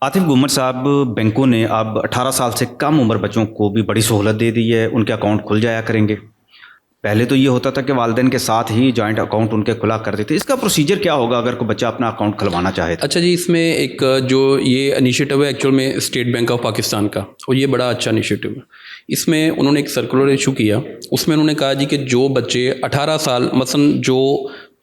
आतिफ गुमर साहब, बैंकों ने अब 18 साल से कम उम्र बच्चों को भी बड़ी सहूलत दे दी है, उनके अकाउंट खुल जाया करेंगे। पहले तो ये होता था कि वालिदैन के साथ ही जॉइंट अकाउंट उनके खुला कर देते। इसका प्रोसीजर क्या होगा अगर कोई बच्चा अपना अकाउंट खुलवाना चाहे तो? अच्छा जी, इसमें एक जो ये इनिशिएटिव है एक्चुअल में स्टेट बैंक ऑफ पाकिस्तान का, और ये बड़ा अच्छा इनिशिएटिव है। इसमें उन्होंने एक सर्कुलर इशू किया, उसमें उन्होंने कहा जी कि जो बच्चे 18 साल मसलन जो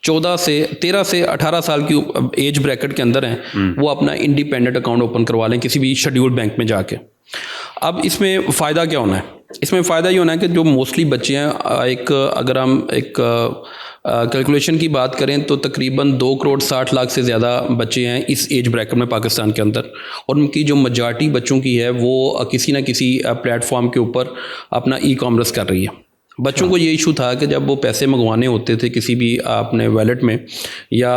13 से 18 साल की एज ब्रैकेट के अंदर हैं, वो अपना इंडिपेंडेंट अकाउंट ओपन करवा लें किसी भी शेड्यूल्ड बैंक में जाके। अब इसमें फ़ायदा क्या होना है? इसमें फ़ायदा ये होना है कि जो मोस्टली बच्चे हैं, अगर हम एक कैलकुलेशन की बात करें तो तकरीबन 2,60,00,000 से ज़्यादा बच्चे हैं इस एज ब्रैकेट में पाकिस्तान के अंदर, और उनकी जो मेजॉरिटी बच्चों की है वो किसी न किसी प्लेटफॉर्म के ऊपर अपना ई कॉमर्स कर रही है। बच्चों को ये इशू था कि जब वो पैसे मंगवाने होते थे किसी भी अपने वॉलेट में या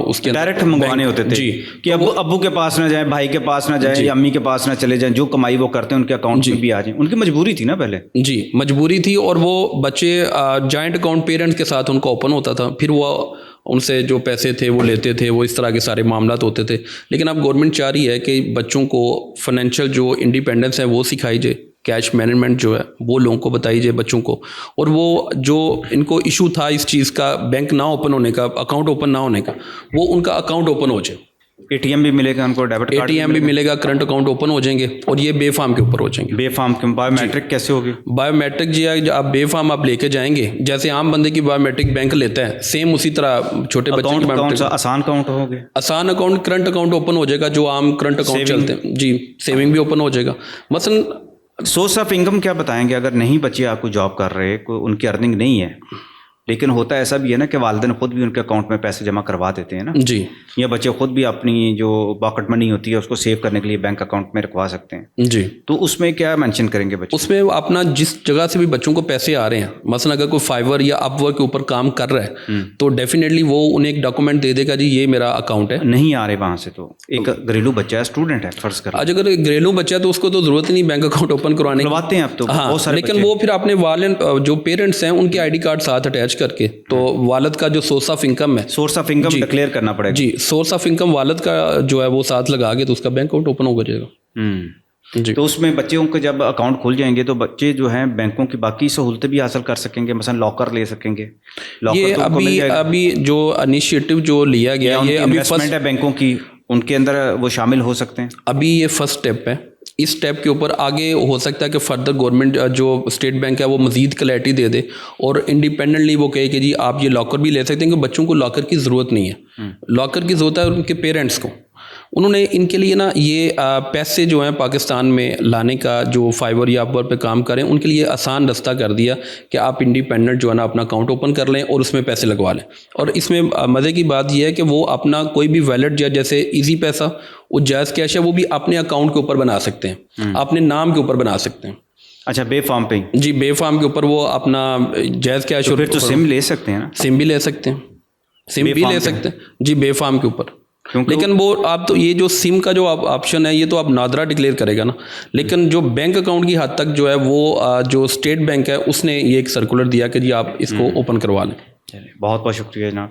उसके डायरेक्ट मंगवाने होते थे जी, कि अब्बू के पास ना जाए, भाई के पास ना जाए, या अम्मी के पास ना चले जाएं, जो कमाई वो करते हैं उनके अकाउंट में भी आ जाए। उनकी मजबूरी थी ना पहले। जी, मजबूरी थी, और वो बच्चे जॉइंट अकाउंट पेरेंट्स के साथ उनका ओपन होता था, फिर वो उनसे जो पैसे थे वो लेते थे, वो इस तरह के सारे मामला होते थे। लेकिन अब गवर्नमेंट चाह रही है कि बच्चों को फाइनेंशियल जो इंडिपेंडेंस है वो सिखाई जाए, कैश मैनेजमेंट जो है वो लोगों को बताई जाए बच्चों को। और वो जो इनको इशू था इस चीज़ का, बैंक ना ओपन होने का, अकाउंट ओपन ना होने का, वो उनका अकाउंट ओपन हो जाए। एटीएम भी मिलेगा उनको, डेबिट कार्ड एटीएम भी मिलेगा, करंट अकाउंट ओपन हो जाएंगे, और ये बेफार्म के ऊपर हो जाएंगे। बेफार्म के बायोमेट्रिक कैसे होगी? बायोमेट्रिक जी आप बेफार्म आप लेके जाएंगे, जैसे आम बंदे की बायोमेट्रिक बैंक लेता है, सेम उसी तरह छोटे बच्चे की बायोमेट्रिक। आसान अकाउंट होगा? आसान अकाउंट, करंट अकाउंट ओपन हो जाएगा, जो आम करंट अकाउंट चलते हैं जी। सेविंग भी ओपन हो जाएगा। मसलन सोर्स ऑफ इनकम क्या बताएंगे अगर नहीं बच्चे आपको जॉब कर रहे, कोई उनकी अर्निंग नहीं है, लेकिन होता ऐसा भी है ना कि वालिदैन खुद भी उनके अकाउंट में पैसे जमा करवा देते हैं ना जी, या बच्चे खुद भी अपनी जो पॉकेट मनी होती है उसको सेव करने के लिए बैंक अकाउंट में रखवा सकते हैं जी। तो उसमें क्या मेंशन करेंगे बच्चे? उसमें अपना जिस जगह से भी बच्चों को पैसे आ रहे हैं, मसलन अगर कोई फाइवर या अपवर्क के ऊपर काम कर रहा है तो डेफिनेटली वो उन्हें एक डॉक्यूमेंट दे देगा, जी ये मेरा अकाउंट है। नहीं आ रहे वहाँ से तो एक घरेलू बच्चा है, स्टूडेंट है फर्ज कर, आज अगर घरेलू बच्चा है तो उसको तो जरूरत नहीं बैंक अकाउंट ओपन करवाने करवाते हैं अब तो। हाँ, लेकिन वो फिर अपने वालिद जो पेरेंट्स हैं उनके आईडी कार्ड साथ अटैच करके, तो वालिद का जो सोर्स ऑफ इनकम है, सोर्स ऑफ इनकम डिक्लेयर करना पड़ेगा जी। सोर्स ऑफ इनकम वालिद का जो है वो साथ लगा के तो उसका बैंक अकाउंट ओपन हो जाएगा जी। तो उसमें बच्चों के जब अकाउंट खुल जाएंगे तो बच्चे जो हैं बैंकों की बाकी सहूलतें भी हासिल कर सकेंगे, मसलन लॉकर ले सकेंगे। ये तो अभी जो इनिशिएटिव जो लिया गया, ये अभी इन्वेस्टमेंट है बैंकों की, उनके अंदर वो शामिल हो सकते हैं। अभी ये फर्स्ट स्टेप है। इस स्टेप के ऊपर आगे हो सकता है कि फर्दर गवर्नमेंट जो स्टेट बैंक है वो मज़ीद क्लैरिटी दे दे और इंडिपेंडेंटली वो कहे कि जी आप ये लॉकर भी ले सकते हैं, कि बच्चों को लॉकर की ज़रूरत नहीं है। लॉकर की ज़रूरत है उनके पेरेंट्स को। उन्होंने इनके लिए ना ये पैसे जो हैं पाकिस्तान में लाने का, जो फाइवर या अपवर्क पे काम करें, उनके लिए आसान रास्ता कर दिया कि आप इंडिपेंडेंट जो है ना अपना अकाउंट ओपन कर लें और उसमें पैसे लगवा लें। और इसमें मज़े की बात यह है कि वो अपना कोई भी वैलेट या जैसे ईजी पैसा, वो जायज़ कैश है, वो भी अपने अकाउंट के ऊपर बना सकते हैं, अपने नाम के ऊपर बना सकते हैं। अच्छा, बेफार्म पे? जी, बेफार्म के ऊपर वो अपना जायज़ कैश। तो फिर तो सिम ले सकते हैं ना? सिम भी ले सकते हैं, सिम भी ले सकते हैं जी, बेफार्म के ऊपर। लेकिन वो आप तो ये जो सिम का जो ऑप्शन है ये तो आप नादरा डिक्लेयर करेगा ना, लेकिन जो बैंक अकाउंट की हद तक जो है वो जो स्टेट बैंक है उसने ये एक सर्कुलर दिया कि जी आप इसको ओपन करवा लें। बहुत बहुत शुक्रिया जनाब।